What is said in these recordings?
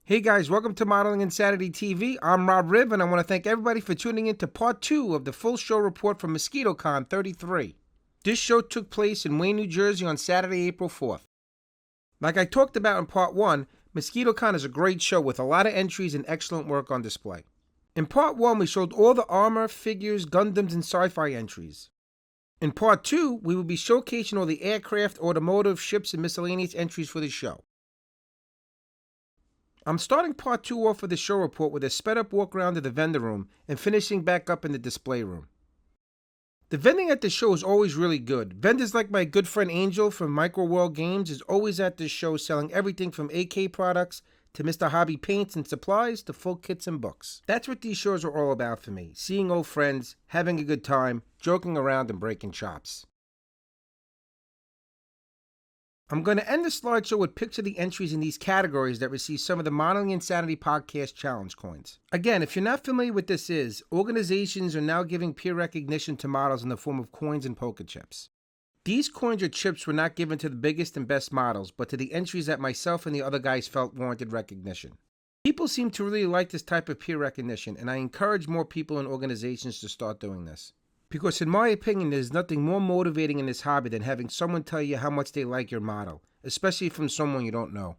Hey guys, welcome to Modeling Insanity TV. I'm Rob Riv, and I want to thank everybody for tuning in to part 2 of the full show report from Mosquitocon 33. This show took place in Wayne, New Jersey on Saturday, April 4th. Like I talked about in part 1, Mosquitocon is a great show with a lot of entries and excellent work on display. In part 1, we showed all the armor, figures, Gundams, and sci-fi entries. In part 2, we will be showcasing all the aircraft, automotive, ships, and miscellaneous entries for the show. I'm starting part 2 off of the show report with a sped up walk around to the vendor room and finishing back up in the display room. The vending at the show is always really good. Vendors like my good friend Angel from Micro World Games is always at this show selling everything from AK products to Mr. Hobby paints and supplies to full kits and books. That's what these shows are all about for me, seeing old friends, having a good time, joking around and breaking chops. I'm going to end the slideshow with pics of the entries in these categories that receive some of the Modeling Insanity Podcast Challenge coins. Again, if you're not familiar with this is, organizations are now giving peer recognition to models in the form of coins and poker chips. These coins or chips were not given to the biggest and best models, but to the entries that myself and the other guys felt warranted recognition. People seem to really like this type of peer recognition, and I encourage more people and organizations to start doing this. Because in my opinion, there's nothing more motivating in this hobby than having someone tell you how much they like your model, especially from someone you don't know.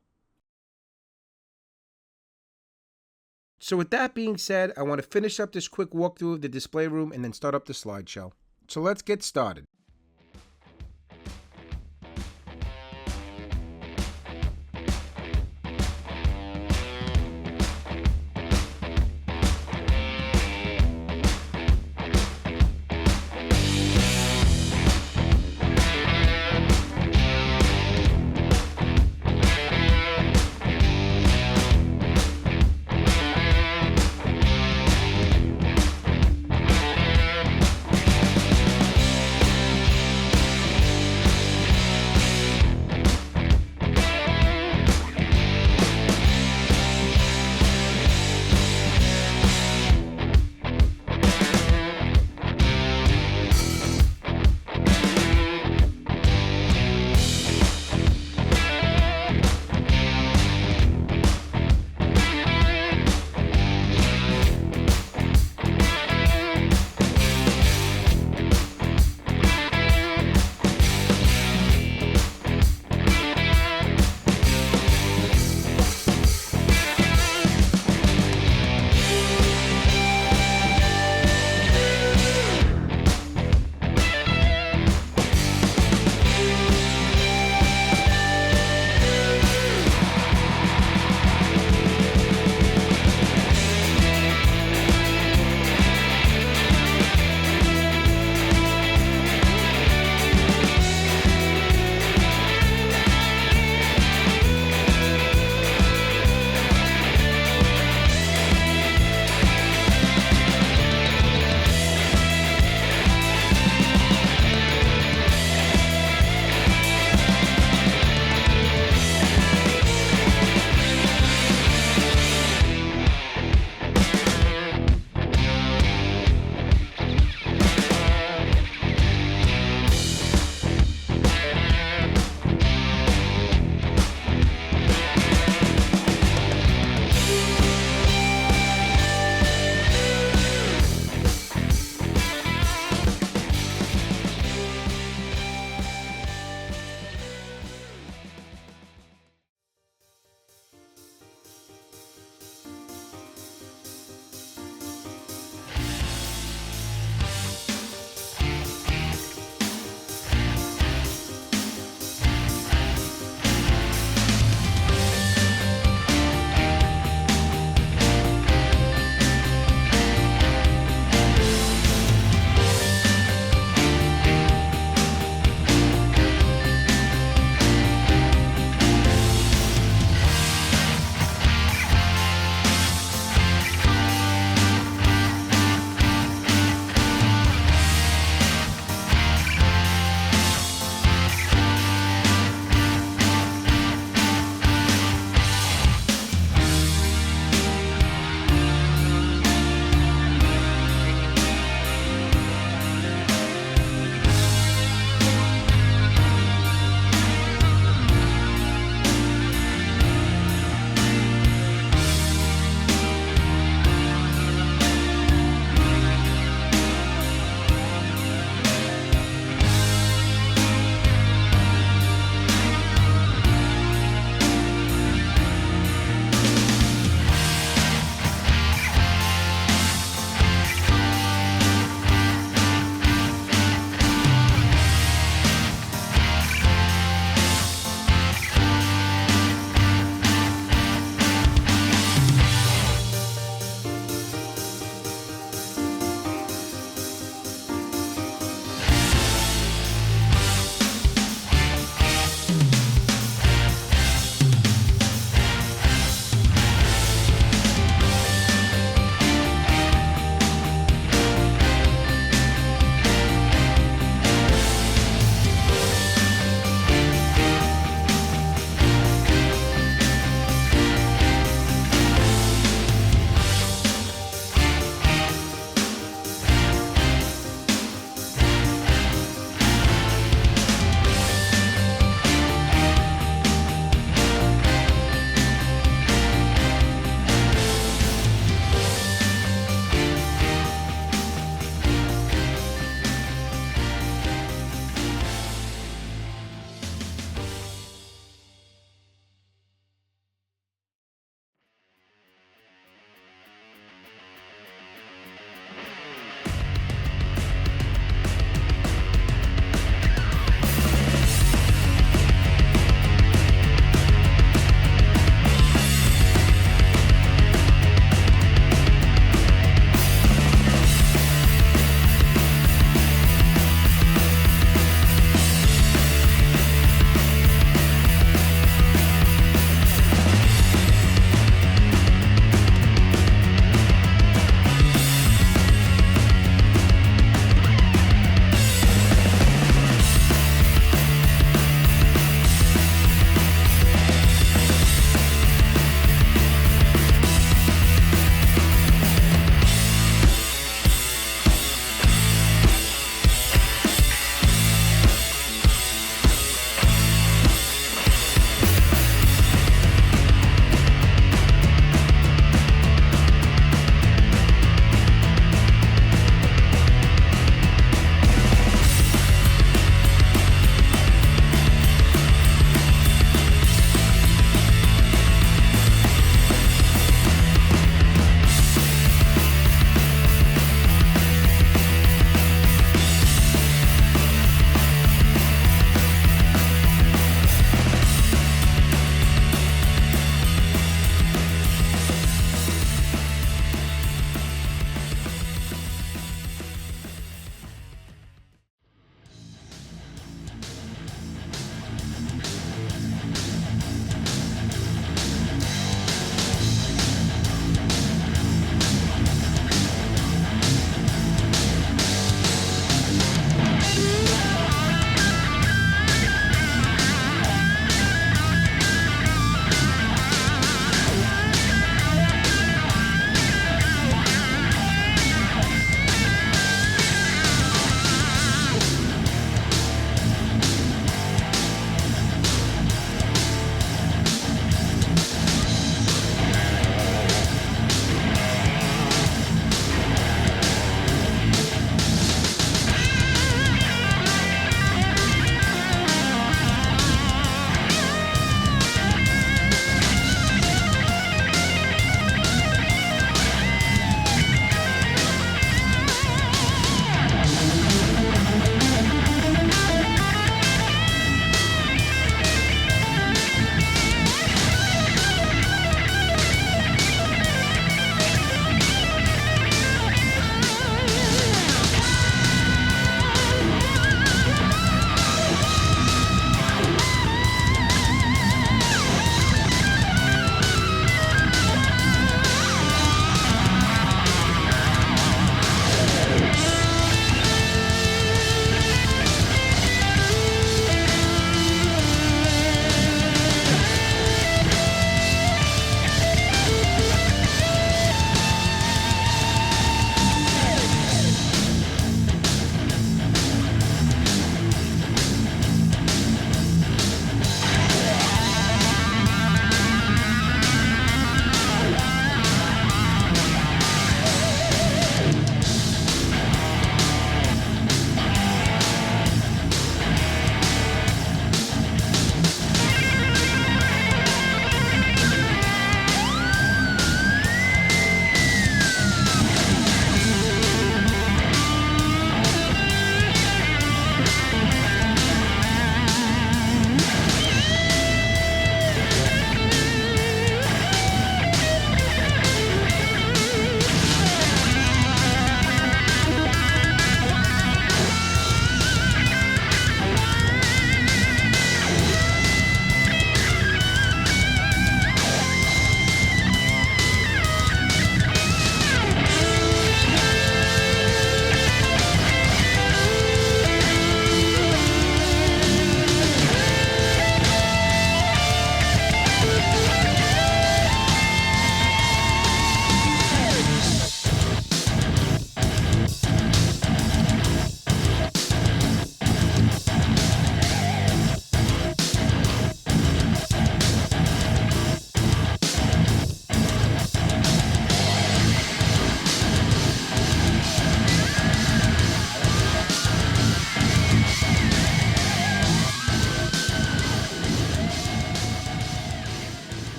So with that being said, I want to finish up this quick walkthrough of the display room and then start up the slideshow. So let's get started.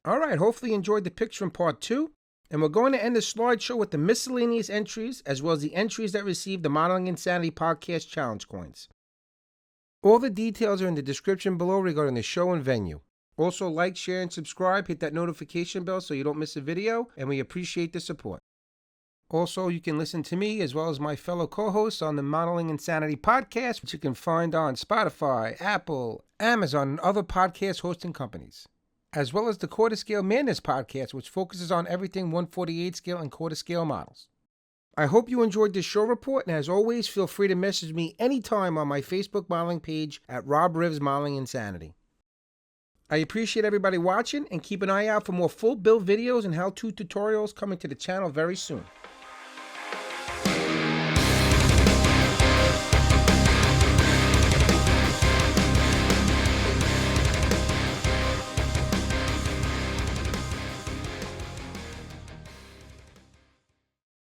Alright, hopefully you enjoyed the picks from part 2. And we're going to end the slideshow with the miscellaneous entries, as well as the entries that received the Modeling Insanity Podcast Challenge coins. All the details are in the description below regarding the show and venue. Also, like, share, and subscribe. Hit that notification bell so you don't miss a video, and we appreciate the support. Also, you can listen to me as well as my fellow co-hosts on the Modeling Insanity Podcast, which you can find on Spotify, Apple, Amazon, and other podcast hosting companies, as well as the Quarter Scale Madness Podcast, which focuses on everything 1/48 scale and quarter scale models. I hope you enjoyed this show report, and as always, feel free to message me anytime on my Facebook modeling page at Rob Rivs Modeling Insanity. I appreciate everybody watching, and keep an eye out for more full build videos and how-to tutorials coming to the channel very soon.